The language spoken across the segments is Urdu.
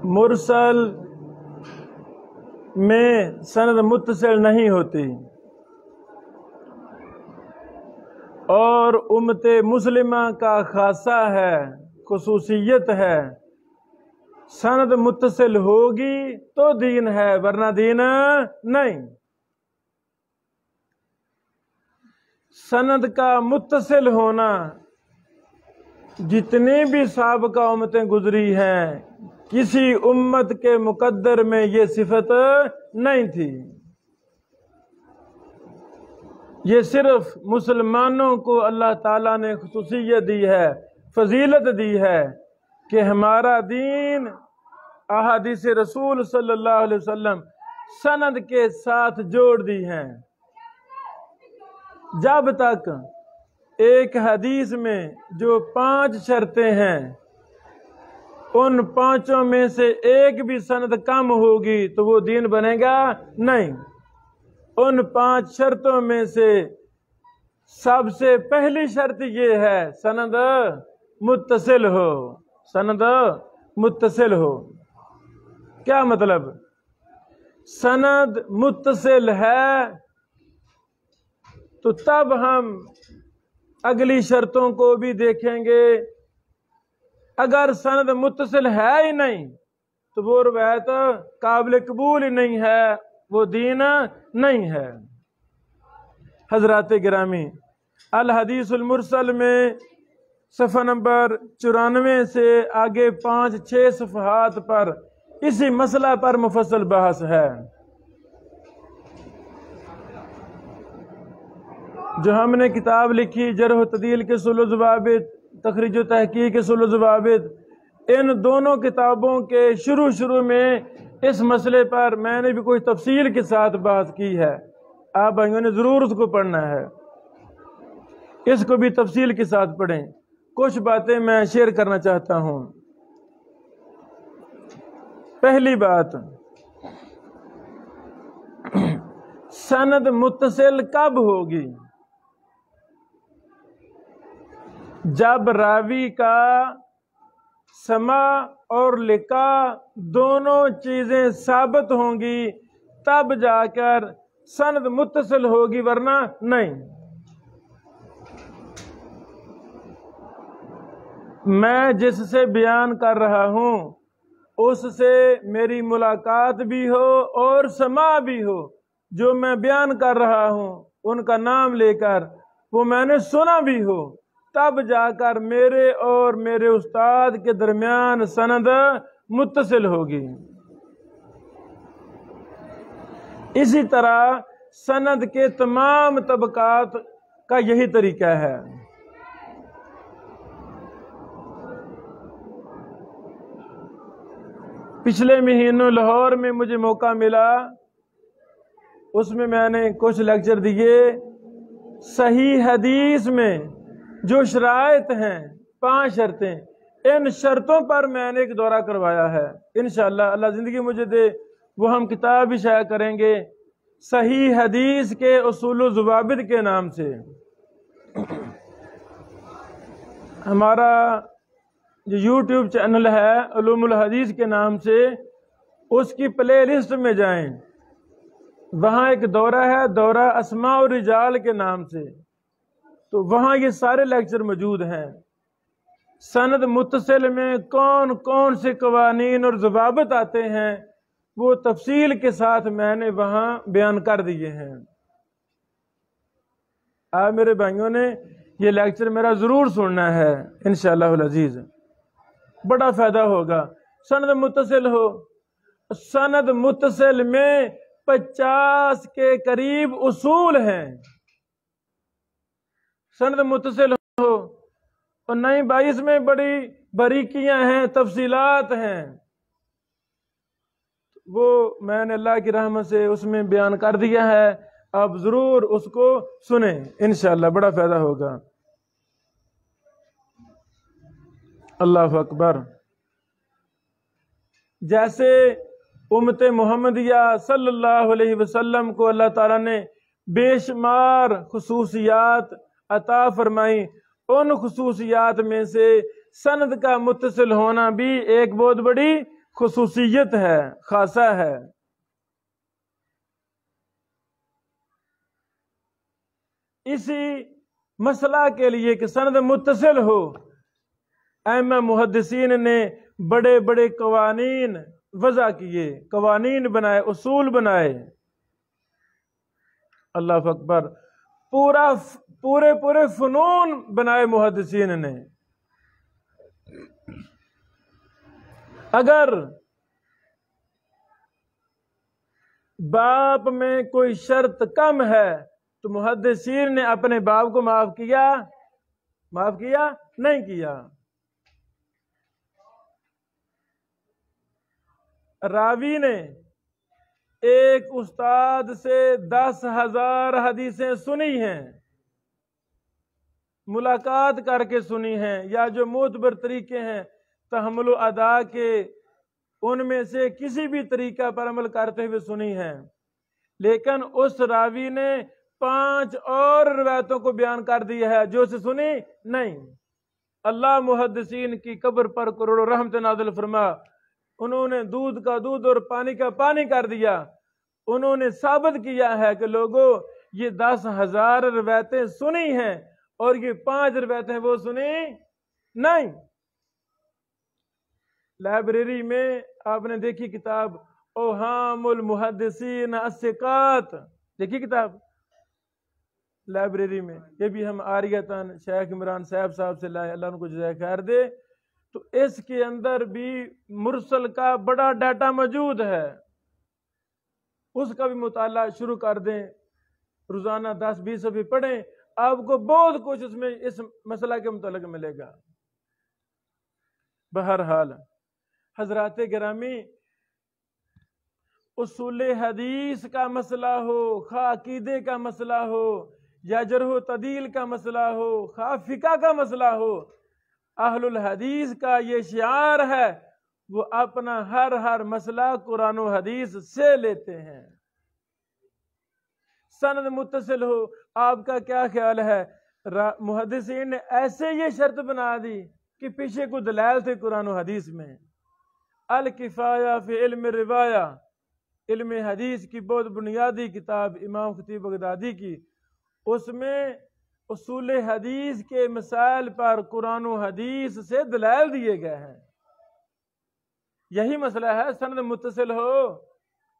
مرسل میں سند متصل نہیں ہوتی، اور امت مسلمہ کا خاصہ ہے، خصوصیت ہے، سند متصل ہوگی تو دین ہے ورنہ دین نہیں۔ سند کا متصل ہونا جتنی بھی سابقہ امتیں گزری ہیں کسی امت کے مقدر میں یہ صفت نہیں تھی، یہ صرف مسلمانوں کو اللہ تعالیٰ نے خصوصیت دی ہے، فضیلت دی ہے کہ ہمارا دین احادیث رسول صلی اللہ علیہ وسلم سند کے ساتھ جوڑ دی ہیں۔ جب تک ایک حدیث میں جو 5 شرطیں ہیں ان 5 میں سے ایک بھی سند کم ہوگی تو وہ دین بنے گا نہیں۔ ان 5 شرطوں میں سے سب سے پہلی شرط یہ ہے سند متصل ہو، سند متصل ہو۔ کیا مطلب؟ سند متصل ہے تو تب ہم اگلی شرطوں کو بھی دیکھیں گے، اگر سند متصل ہے ہی نہیں تو وہ روایت قابل قبول ہی نہیں ہے، وہ دین نہیں ہے۔ حضرات گرامی، الحدیث المرسل میں صفحہ نمبر 94 سے آگے 5-6 صفحات پر اسی مسئلہ پر مفصل بحث ہے۔ جو ہم نے کتاب لکھی جرح و تعدیل کے اصول و ضوابط، تخریج و تحقیق کے اصول و ضوابط، ان دونوں کتابوں کے شروع میں اس مسئلے پر میں نے بھی کوئی تفصیل کے ساتھ بحث کی ہے، آپ بھائیوں نے ضرور اس کو پڑھنا ہے، اس کو بھی تفصیل کے ساتھ پڑھیں۔ کچھ باتیں میں شیئر کرنا چاہتا ہوں۔ پہلی بات، سند متصل کب ہوگی؟ جب راوی کا سماع اور لقاء دونوں چیزیں ثابت ہوں گی تب جا کر سند متصل ہوگی ورنہ نہیں۔ میں جس سے بیان کر رہا ہوں اس سے میری ملاقات بھی ہو اور سماع بھی ہو، جو میں بیان کر رہا ہوں ان کا نام لے کر وہ میں نے سنا بھی ہو، تب جا کر میرے اور میرے استاد کے درمیان سند متصل ہوگی۔ اسی طرح سند کے تمام طبقات کا یہی طریقہ ہے۔ پچھلے مہینوں لاہور میں مجھے موقع ملا، اس میں نے کچھ لیکچر دیے۔ صحیح حدیث میں جو شرائط ہیں 5 شرطیں، ان شرطوں پر میں نے ایک دورہ کروایا ہے، انشاءاللہ اللہ زندگی مجھے دے وہ ہم کتاب بھی شائع کریں گے، صحیح حدیث کے اصول و ضوابط کے نام سے۔ ہمارا جو یوٹیوب چینل ہے علوم الحدیث کے نام سے، اس کی پلے لسٹ میں جائیں، وہاں ایک دورہ ہے، دورہ اسماء الرجال کے نام سے، تو وہاں یہ سارے لیکچر موجود ہیں۔ سند متصل میں کون کون سے قوانین اور ضوابط آتے ہیں وہ تفصیل کے ساتھ میں نے وہاں بیان کر دیے ہیں۔ آپ میرے بھائیوں نے یہ لیکچر میرا ضرور سننا ہے انشاءاللہ العزیز، بڑا فائدہ ہوگا۔ سند متصل ہو، سند متصل میں 50 کے قریب اصول ہیں۔ سند متصل ہو اور نہیں بھائی اس میں بڑی باریکیاں ہیں، تفصیلات ہیں، وہ میں نے اللہ کی رحمت سے اس میں بیان کر دیا ہے، آپ ضرور اس کو سنیں انشاءاللہ، بڑا فائدہ ہوگا۔ اللہ اکبر۔ جیسے امت محمدیہ صلی اللہ علیہ وسلم کو اللہ تعالیٰ نے بے شمار خصوصیات عطا فرمائی، ان خصوصیات میں سے سند کا متصل ہونا بھی ایک بہت بڑی خصوصیت ہے، خاصہ ہے۔ اسی مسئلہ کے لیے کہ سند متصل ہو، ائمہ محدثین نے بڑے بڑے قوانین وضع کیے، قوانین بنائے، اصول بنائے۔ اللہ اکبر، پورے فنون بنائے محدثین نے۔ اگر باپ میں کوئی شرط کم ہے تو محدثین نے اپنے باپ کو معاف کیا نہیں کیا۔ راوی نے ایک استاد سے 10,000 حدیثیں سنی ہیں، ملاقات کر کے سنی ہیں، یا جو معتبر طریقے ہیں تحمل و ادا کے، ان میں سے کسی بھی طریقہ پر عمل کرتے ہوئے سنی ہیں، لیکن اس راوی نے 5 اور روایتوں کو بیان کر دیا ہے جو اسے سنی نہیں۔ اللہ محدثین کی قبر پر کروڑوں رحمت نازل فرما۔ انہوں نے دودھ کا دودھ اور پانی کا پانی کر دیا۔ انہوں نے ثابت کیا ہے کہ لوگوں یہ 10,000 روایتیں سنی ہیں اور یہ 5 روایتیں وہ سنی نہیں۔ لائبریری میں آپ نے دیکھی کتاب اوہام المحدثین الثقات، دیکھی کتاب لائبریری میں، یہ بھی ہم عاریتاً شیخ عمران صاحب سے لائے، اللہ ان کو جزائے خیر دے۔ تو اس کے اندر بھی مرسل کا بڑا ڈیٹا موجود ہے، اس کا بھی مطالعہ شروع کر دیں، روزانہ 10-20 صفحے پڑھیں، آپ کو بہت کچھ اس میں اس مسئلہ کے متعلق ملے گا۔ بہرحال حضرات گرامی، اصول حدیث کا مسئلہ ہو، خواہ عقیدے کا مسئلہ ہو، یا جرح و تعدیل کا مسئلہ ہو، خواہ فقہ کا مسئلہ ہو، اہل الحدیث کا یہ شعار ہے، وہ اپنا ہر مسئلہ قرآن و حدیث سے لیتے ہیں۔ سند متصل ہو، آپ کا کیا خیال ہے؟ محدثین نے ایسے یہ شرط بنا دی کہ پیچھے کو دلائل تھے قرآن و حدیث میں۔ الکفایہ فی علم روایہ، علم حدیث کی بہت بنیادی کتاب امام خطیب بغدادی کی، اس میں اصول حدیث کے مسائل پر قرآن و حدیث سے دلائل دیے گئے ہیں۔ یہی مسئلہ ہے، سند متصل ہو،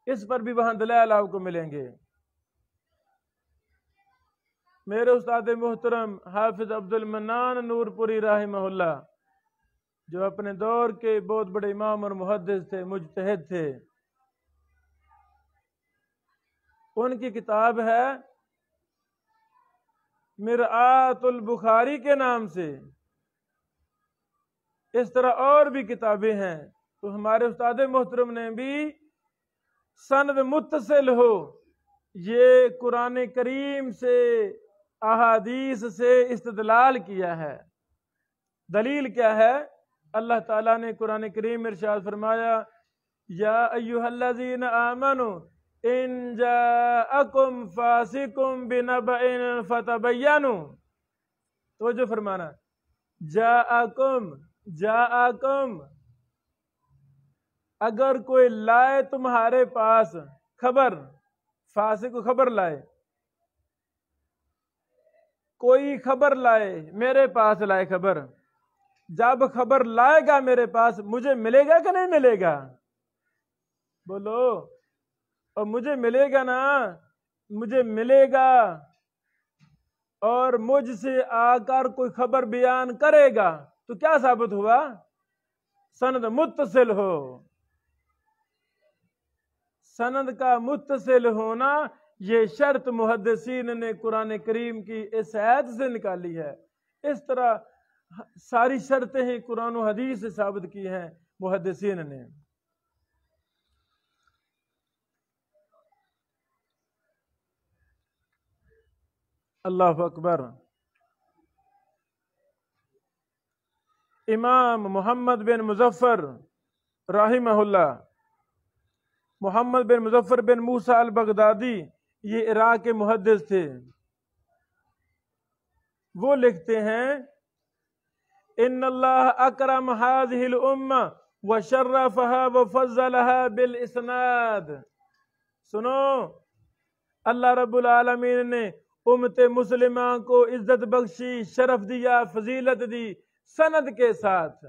اس پر بھی وہاں دلائل آپ کو ملیں گے۔ میرے استاد محترم حافظ عبد المنان نور پوری رحمہ اللہ، جو اپنے دور کے بہت بڑے امام اور محدث تھے، مجتہد تھے، ان کی کتاب ہے مرآت البخاری کے نام سے۔ اس طرح اور بھی کتابیں ہیں۔ تو ہمارے استاد محترم نے بھی سند متصل ہو، یہ قرآن کریم سے، احادیث سے استدلال کیا ہے۔ دلیل کیا ہے؟ اللہ تعالیٰ نے قرآن کریم میں ارشاد فرمایا، یا ایھا الذین آمنوا ان جاءکم فاسق بنبأ فتبینوا، توجہ فرمانا، جاءکم، اگر کوئی لائے تمہارے پاس خبر، فاسق کو خبر لائے، کوئی خبر لائے، میرے پاس لائے خبر، جب خبر لائے گا میرے پاس، مجھے ملے گا کہ نہیں ملے گا؟ بولو، اور مجھے ملے گا نا، مجھے ملے گا، اور مجھ سے آ کر کوئی خبر بیان کرے گا، تو کیا ثابت ہوا؟ سند متصل ہو۔ سند کا متصل ہونا یہ شرط محدثین نے قرآن کریم کی اس آیت سے نکالی ہے۔ اس طرح ساری شرطیں ہی قرآن و حدیث سے ثابت کی ہیں محدثین نے۔ اللہ اکبر۔ امام محمد بن مظفر رحمہ اللہ، محمد بن مظفر بن موسیٰ البغدادی، یہ عراق کے محدث تھے۔ وہ لکھتے ہیں، ان اللہ اکرم هذه الامہ وشرفها وفضلها بالاسناد۔ سنو، اللہ رب العالمین نے امت مسلمہ کو عزت بخشی، شرف دیا، فضیلت دی سند کے ساتھ۔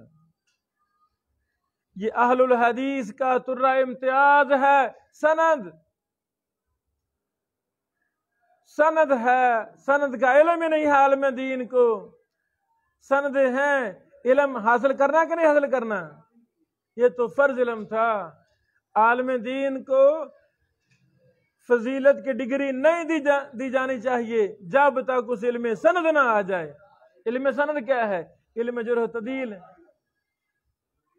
یہ اہل الحدیث کا ترہ امتیاز ہے، سند سند ہے۔ سند کا علم ہی نہیں ہے عالم دین کو، سند ہیں۔ علم حاصل کرنا کہ نہیں حاصل کرنا؟ یہ تو فرض علم تھا۔ عالم دین کو فضیلت کی ڈگری نہیں دی جانی چاہیے جب تک اس علم سند نہ آ جائے۔ علم سند کیا ہے؟ علم جرح و تعدیل،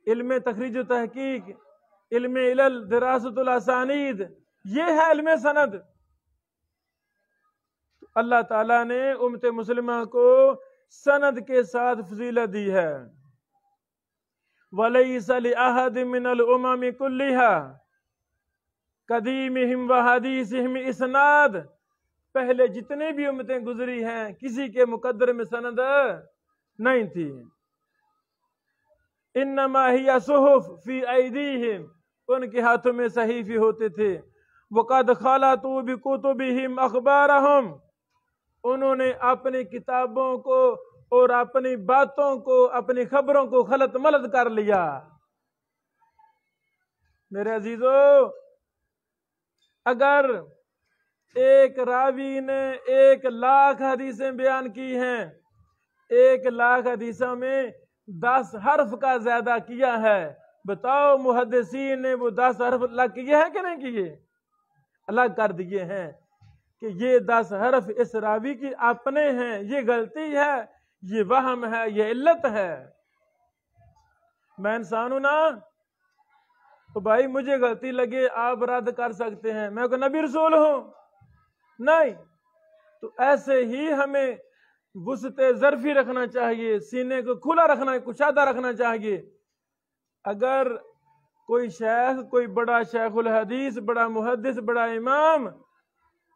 علم تخریج و تحقیق، علم علل، دراست الاسانید، یہ ہے علم سند۔ اللہ تعالیٰ نے امت مسلمہ کو سند کے ساتھ فضیلت دی ہے۔ وَلَيْسَ لِأَحَدٍ مِّنَ الْأُمَمِ كُلِّهَا قدیمہم و حدیثہم اسناد۔ پہلے جتنے بھی امتیں گزری ہیں کسی کے مقدر میں سند نہیں تھی۔ انما ہی صحف فی ایدیہم، ان کے ہاتھوں میں صحیفے ہوتے تھے۔ وقد خلطوا بکتبہم اخبارہم، انہوں نے اپنی کتابوں کو اور اپنی باتوں کو، اپنی خبروں کو خلط ملط کر لیا۔ میرے عزیزو، اگر ایک راوی نے 1,00,000 حدیثیں بیان کی ہیں، 1,00,000 حدیثوں میں 10 حرف کا زیادہ کیا ہے، بتاؤ محدثین نے وہ 10 حرف الگ کیے ہیں کہ نہیں کیے؟ الگ کر دیے ہیں کہ یہ 10 حرف اس راوی کی اپنے ہیں، یہ غلطی ہے، یہ وہم ہے، یہ علت ہے۔ میں انسان ہوں نا، تو بھائی مجھے غلطی لگے آپ رد کر سکتے ہیں، میں کوئی نبی رسول ہوں نہیں۔ تو ایسے ہی ہمیں وسط ظرفی رکھنا چاہیے، سینے کو کھلا رکھنا، کشادہ رکھنا چاہیے۔ اگر کوئی شیخ، کوئی بڑا شیخ الحدیث، بڑا محدث، بڑا امام،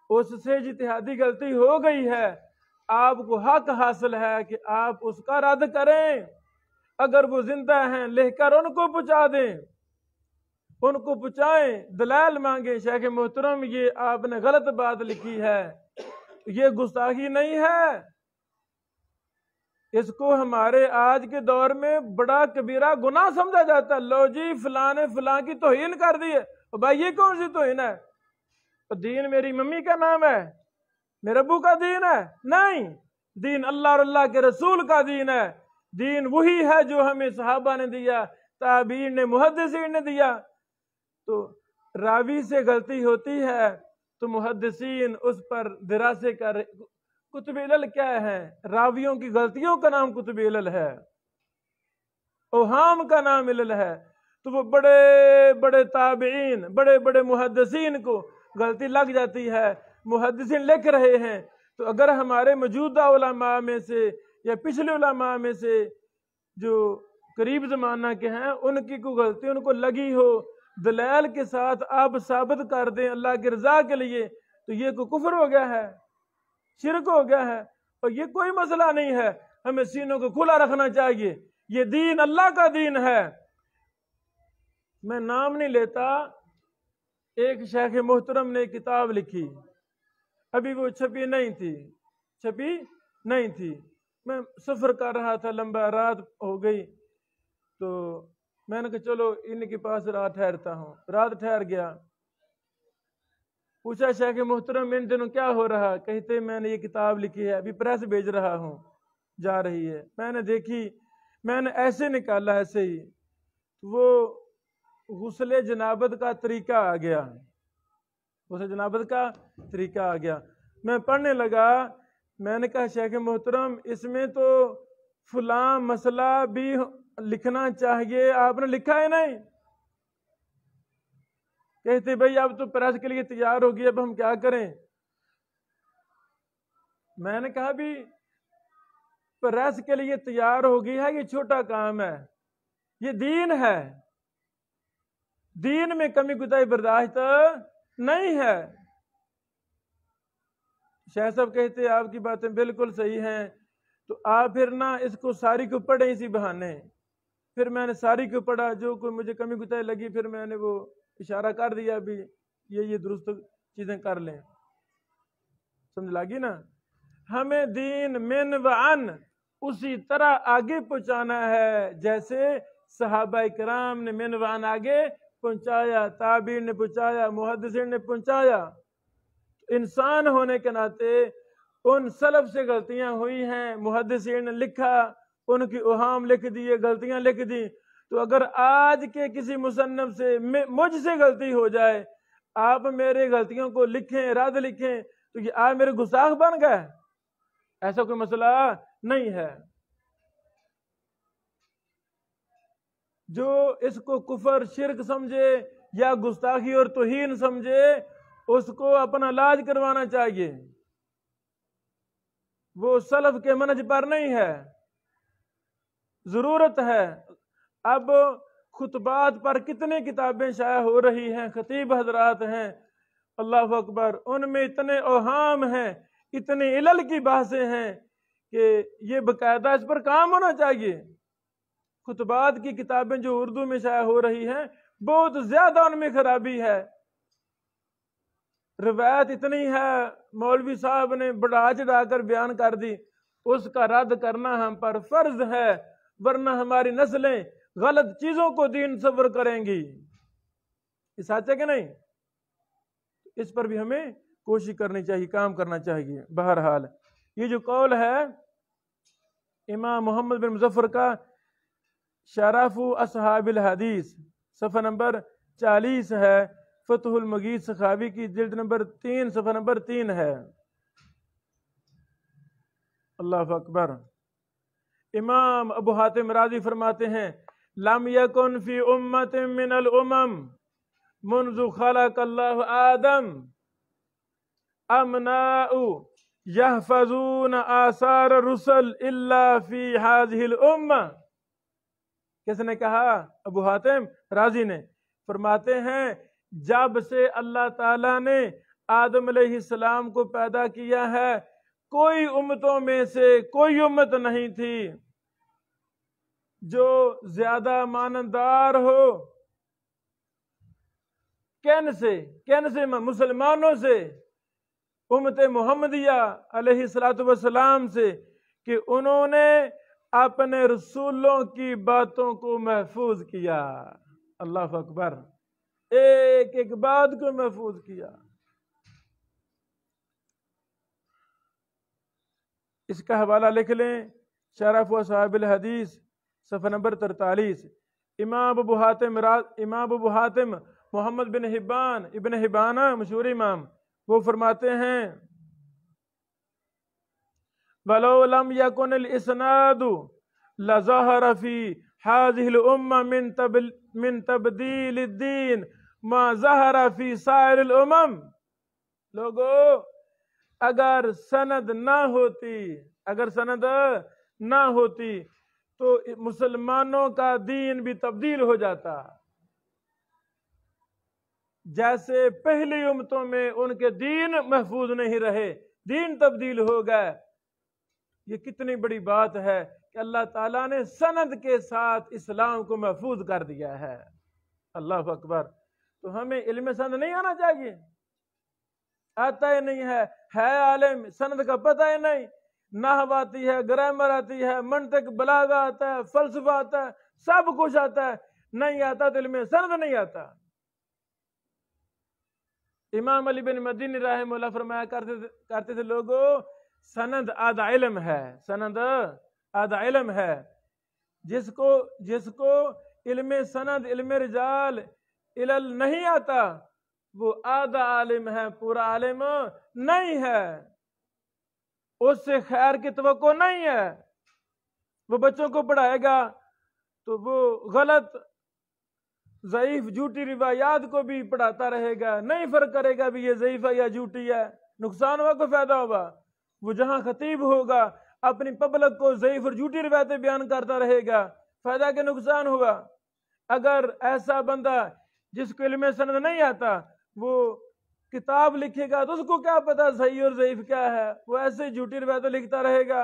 اس سے اجتہادی غلطی ہو گئی ہے، آپ کو حق حاصل ہے کہ آپ اس کا رد کریں۔ اگر وہ زندہ ہیں لکھ کر ان کو پہنچا دیں، ان کو پہنچائیں، دلائل مانگیں، شیخ محترم یہ آپ نے غلط بات لکھی ہے، یہ گستاخی نہیں ہے۔ اس کو ہمارے آج کے دور میں بڑا کبیرہ گناہ سمجھا جاتا ہے۔ لو جی فلاں نے فلاں کی توہین کر دی ہے۔ بھائی یہ کون سی توہین ہے؟ دین میری ممی کا نام ہے، میرے ابو کا دین ہے؟ نہیں، دین اللہ اور اللہ کے رسول کا دین ہے۔ دین وہی ہے جو ہمیں صحابہ نے دیا، تابعین نے، محدثین نے دیا۔ تو راوی سے غلطی ہوتی ہے تو محدثین اس پر دراسے کر۔ کتب علل کیا ہے؟ راویوں کی غلطیوں کا نام کتب علل ہے، اوہام کا نام علل ہے۔ تو وہ بڑے بڑے تابعین، بڑے بڑے محدثین کو غلطی لگ جاتی ہے، محدثین لکھ رہے ہیں۔ تو اگر ہمارے موجودہ علماء میں سے یا پچھلے علماء میں سے جو قریب زمانہ کے ہیں ان کی کوئی غلطی ان کو لگی ہو، دلائل کے ساتھ آپ ثابت کر دیں اللہ کی رضا کے لیے، تو یہ کوئی کفر ہو گیا ہے، شرک ہو گیا ہے۔ اور یہ کوئی مسئلہ نہیں ہے، ہمیں سینوں کو کھلا رکھنا چاہیے۔ یہ دین اللہ کا دین ہے۔ میں نام نہیں لیتا، ایک شیخ محترم نے کتاب لکھی، ابھی وہ چھپی نہیں تھی۔ میں سفر کر رہا تھا، لمبا رات ہو گئی، تو میں نے کہا چلو ان کے پاس رات ٹھہرتا ہوں۔ رات ٹھہر گیا، پوچھا شیخ محترم ان دنوں کیا ہو رہا؟ کہتے میں نے یہ کتاب لکھی ہے، ابھی پریس بھیج رہا ہوں، جا رہی ہے۔ میں نے دیکھی، میں نے ایسے نکالا، ایسے ہی وہ غسل جنابت کا طریقہ آ گیا، غسل جنابت کا طریقہ آ گیا۔ میں پڑھنے لگا، میں نے کہا شیخ محترم اس میں تو فلاں مسئلہ بھی لکھنا چاہیے، آپ نے لکھا ہے نہیں؟ کہتے بھائی اب تو پریس کے لیے تیار ہوگی، اب ہم کیا کریں؟ میں نے کہا بھی پریس کے لیے تیار ہوگی ہے، یہ چھوٹا کام ہے، یہ دین ہے، دین میں کمی کوتاہی برداشت نہیں ہے۔ شیخ صاحب کہتے آپ کی باتیں بالکل صحیح ہیں، تو آپ پھر نہ اس کو ساری کو پڑھیں اسی بہانے، پھر میں نے ساری کو پڑھا، جو کوئی مجھے کمی کوتاہی لگی پھر میں نے وہ اشارہ کر دیا بھی یہ درست چیزیں کر لیں. سمجھ لگی نا؟ ہمیں دین من و عن اسی طرح آگے پہنچانا ہے جیسے صحابہ کرام نے من و عن آگے پہنچایا، تابعین نے پہنچایا، محدثین نے پہنچایا. انسان ہونے کے ناطے ان سلف سے غلطیاں ہوئی ہیں، محدثین نے لکھا، ان کی اوہام لکھ دیے، غلطیاں لکھ دی. تو اگر آج کے کسی مصنف سے مجھ سے غلطی ہو جائے، آپ میرے غلطیوں کو لکھیں، رد لکھیں، تو یہ آپ میرے گستاخ بن گئے؟ ایسا کوئی مسئلہ نہیں ہے. جو اس کو کفر شرک سمجھے یا گستاخی اور توہین سمجھے، اس کو اپنا علاج کروانا چاہیے. وہ سلف کے منہج پر نہیں ہے. ضرورت ہے. اب خطبات پر کتنی کتابیں شائع ہو رہی ہیں، خطیب حضرات ہیں، اللہ اکبر، ان میں اتنے اوہام ہیں، اتنی علل کی بحثیں ہیں کہ یہ باقاعدہ اس پر کام ہونا چاہیے. خطبات کی کتابیں جو اردو میں شائع ہو رہی ہیں بہت زیادہ ان میں خرابی ہے. روایت اتنی ہے، مولوی صاحب نے بڑھا چڑھا کر بیان کر دی، اس کا رد کرنا ہم پر فرض ہے، ورنہ ہماری نسلیں غلط چیزوں کو دین تصور کریں گی. یہ سچ ہے کہ نہیں؟ اس پر بھی ہمیں کوشش کرنی چاہیے، کام کرنا چاہیے. بہرحال یہ جو قول ہے امام محمد بن مظفر کا شرف اصحاب الحدیث صفحہ نمبر 40 ہے، فتح المغیث سخاوی کی جلد نمبر 3 صفحہ نمبر 3 ہے. اللہ اکبر. امام ابو حاتم رازی فرماتے ہیں لم یکن فی امت من الامم منذ خلق اللہ آدم امناء یحفظون آثار الرسل الا فی هذه الامہ. کس نے کہا؟ ابو حاتم رازی نے. فرماتے ہیں جب سے اللہ تعالیٰ نے آدم علیہ السلام کو پیدا کیا ہے، کوئی امتوں میں سے کوئی امت نہیں تھی جو زیادہ مانندار ہو کن سے مسلمانوں سے، امت محمدیہ علیہ السلام سے، کہ انہوں نے اپنے رسولوں کی باتوں کو محفوظ کیا. اللہ اکبر. ایک ایک بات کو محفوظ کیا. اس کا حوالہ لکھ لیں، شرف و صحاب الحدیث صفحہ نمبر 43. امام ابو حاتم محمد بن حبان ابن حبانہ مشہور امام، وہ فرماتے ہیں وَلَوْ لَمْ يَكُنِ الْإِسْنَادُ لَظَهَرَ فِي هَذِهِ الْأُمَّةِ مِنْ تَبْدِيلِ الدِّينِ مَا ظَهَرَ فِي سَائِرِ الْأُمَمِ. لوگو اگر سند نہ ہوتی تو مسلمانوں کا دین بھی تبدیل ہو جاتا. جیسے پہلی امتوں میں ان کے دین محفوظ نہیں رہے، دین تبدیل ہو گئے. یہ کتنی بڑی بات ہے کہ اللہ تعالیٰ نے سند کے ساتھ اسلام کو محفوظ کر دیا ہے. اللہ اکبر. تو ہمیں علم سند نہیں آنا چاہیے؟ آتا ہی نہیں ہے عالم، سند کا پتہ ہی نہیں. نحو آتی ہے، گرامر آتی ہے، منطق بلاغہ آتا ہے، فلسفہ آتا ہے، سب کچھ آتا ہے، نہیں آتا تو علم سند نہیں آتا. امام علی بن مدینی رحمہ اللہ فرمایا کرتے تھے لوگوں سند آدھا علم ہے، سند آدھا علم ہے. جس کو علم سند، علم رجال، علل نہیں آتا وہ آدھا عالم ہے، پورا عالم نہیں ہے. اس سے خیر کی توقع نہیں ہے. وہ بچوں کو پڑھائے گا تو وہ غلط ضعیف جھوٹی روایات کو بھی پڑھاتا رہے گا، نہیں فرق کرے گا بھی یہ ضعیف ہے یا جھوٹی ہے. نقصان ہوا کو فائدہ ہوگا؟ وہ جہاں خطیب ہوگا اپنی پبلک کو ضعیف اور جھوٹی روایتیں بیان کرتا رہے گا، فائدہ کے نقصان ہوگا. اگر ایسا بندہ جس کو علم سند نہیں آتا وہ کتاب لکھے گا تو اس کو کیا پتا صحیح اور ضعیف کیا ہے؟ وہ ایسے جھوٹی روایتیں لکھتا رہے گا.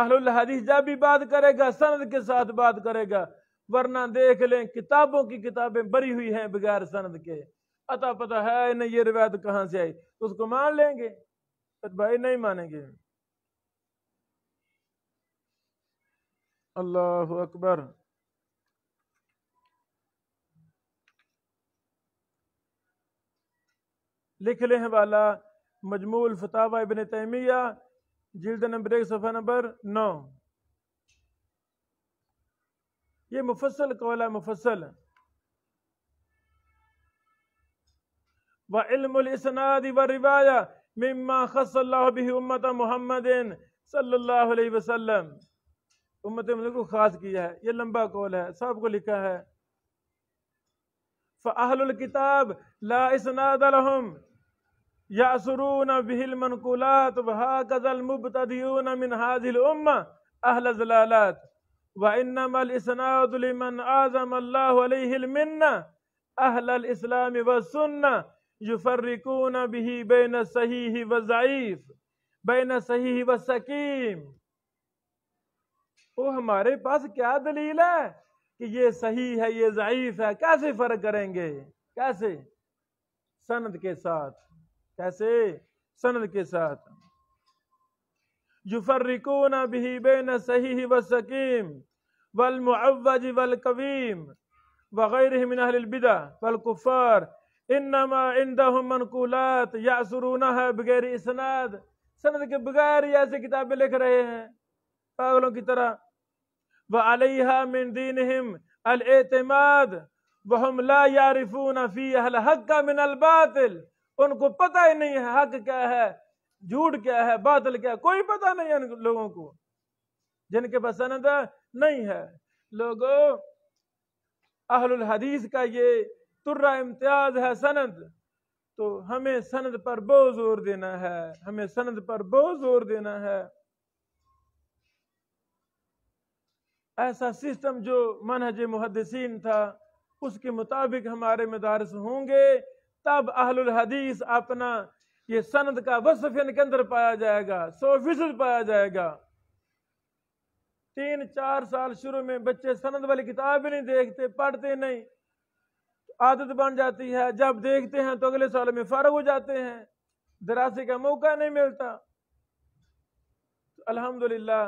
اہل الحدیث جب بھی بات کرے گا سند کے ساتھ بات کرے گا، ورنہ دیکھ لیں کتابوں کی کتابیں بری ہوئی ہیں بغیر سند کے، عطا پتہ ہے نہیں یہ روایت کہاں سے آئی، اس کو مان لیں گے؟ بھائی نہیں مانیں گے۔ اللہ اکبر۔ لکھ لیں حوالہ مجموع الفتاوی ابن تیمیہ، جلد نمبر 1 صفحہ نمبر 9۔ یہ مفصل قول ہے، مفصل۔ وعلم الاسناد والروایہ مما خص اللہ بہ امت محمد صلی اللہ علیہ وسلم، امت محمد کو خاص کیا ہے، یہ لمبا قول ہے، سب کو لکھا ہے۔ فاہل الکتاب لا اسناد لهم یعصرون به المنقولات وهكذا المبتدئون من هذه الامه اہل ضلالات، وانما الاسناد لمن اعظم الله عليه المنه اہل الاسلام والسنه یفرقون به بین الصحیح والضعیف، بین الصحیح والسقیم۔ وہ ہمارے پاس کیا دلیل ہے کہ یہ صحیح ہے یہ ضعیف ہے؟ کیسے فرق کریں گے؟ کیسے؟ سند کے ساتھ۔ کیسے؟ سند کے ساتھ۔ یفرقون به بین الصحیح والسقیم والمعوج والقویم وغیرہ من اہل البدع والکفار، انما عندهم منقولات یعصرونها بغیر اسناد، سند کے بغیر یہ ایسے کتابیں لکھ رہے ہیں پاگلوں کی طرح۔ وعلیہا من دینہم الاعتماد وہم لا یعرفون فیہ الحق من الباطل، ان کو پتہ ہی نہیں ہے حق کیا ہے، جھوٹ کیا ہے، باطل کیا ہے، کوئی پتہ نہیں ہے ان لوگوں کو جن کے پاس سند نہیں ہے۔ لوگوں، اہل الحدیث کا یہ ترہ امتیاز ہے سند، تو ہمیں سند پر بہت زور دینا ہے، ہمیں سند پر بہت زور دینا ہے۔ ایسا سسٹم جو منہج محدثین تھا اس کے مطابق ہمارے مدارس ہوں گے، تب اہل الحدیث اپنا یہ سند کا وصف ان کے اندر پایا جائے گا، 100% پایا جائے گا۔ 3-4 سال شروع میں بچے سند والی کتاب بھی نہیں دیکھتے، پڑھتے نہیں، عادت بن جاتی ہے، جب دیکھتے ہیں تو اگلے سال میں فارغ ہو جاتے ہیں، دراصے کا موقع نہیں ملتا۔ الحمدللہ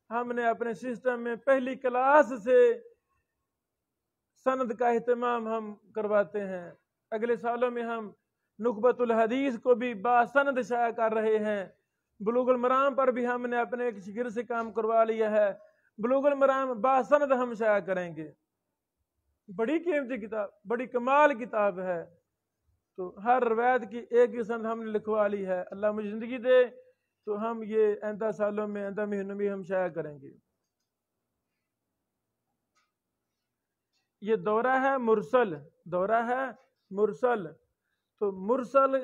ہم نے اپنے سسٹم میں پہلی کلاس سے سند کا اہتمام ہم کرواتے ہیں، اگلے سالوں میں ہم نخبۃ الحدیث کو بھی باسند شائع کر رہے ہیں، بلوغ المرام پر بھی ہم نے اپنے ایک شاگرد سے کام کروا لیا ہے، بلوغ المرام باسند ہم شائع کریں گے۔ بڑی قیمتی کتاب، بڑی کمال کتاب ہے، تو ہر روایت کی ایک ہی سند ہم نے لکھوا لی ہے۔ اللہ مجھے زندگی دے تو ہم یہ آئندہ سالوں میں، آئندہ مہینوں میں ہم شائع کریں گے۔ یہ دورہ ہے مرسل، دورہ ہے مرسل، تو مرسل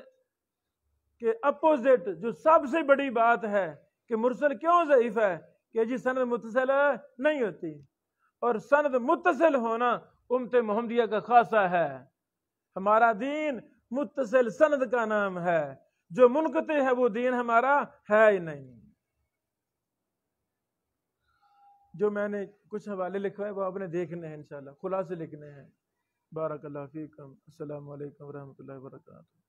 کے اپوزٹ جو سب سے بڑی بات ہے کہ مرسل کیوں ضعیف ہے، کہ جی سند متصل نہیں ہوتی، اور سند متصل ہونا امت محمدیہ کا خاصہ ہے۔ ہمارا دین متصل سند کا نام ہے، جو منقطع ہے وہ دین ہمارا ہے ہی نہیں۔ جو میں نے کچھ حوالے لکھا ہے وہ آپ نے دیکھنے ہیں، انشاءاللہ خلاصے لکھنے ہیں۔ بارک اللہ فیکم، السلام علیکم ورحمۃ اللہ وبرکاتہ۔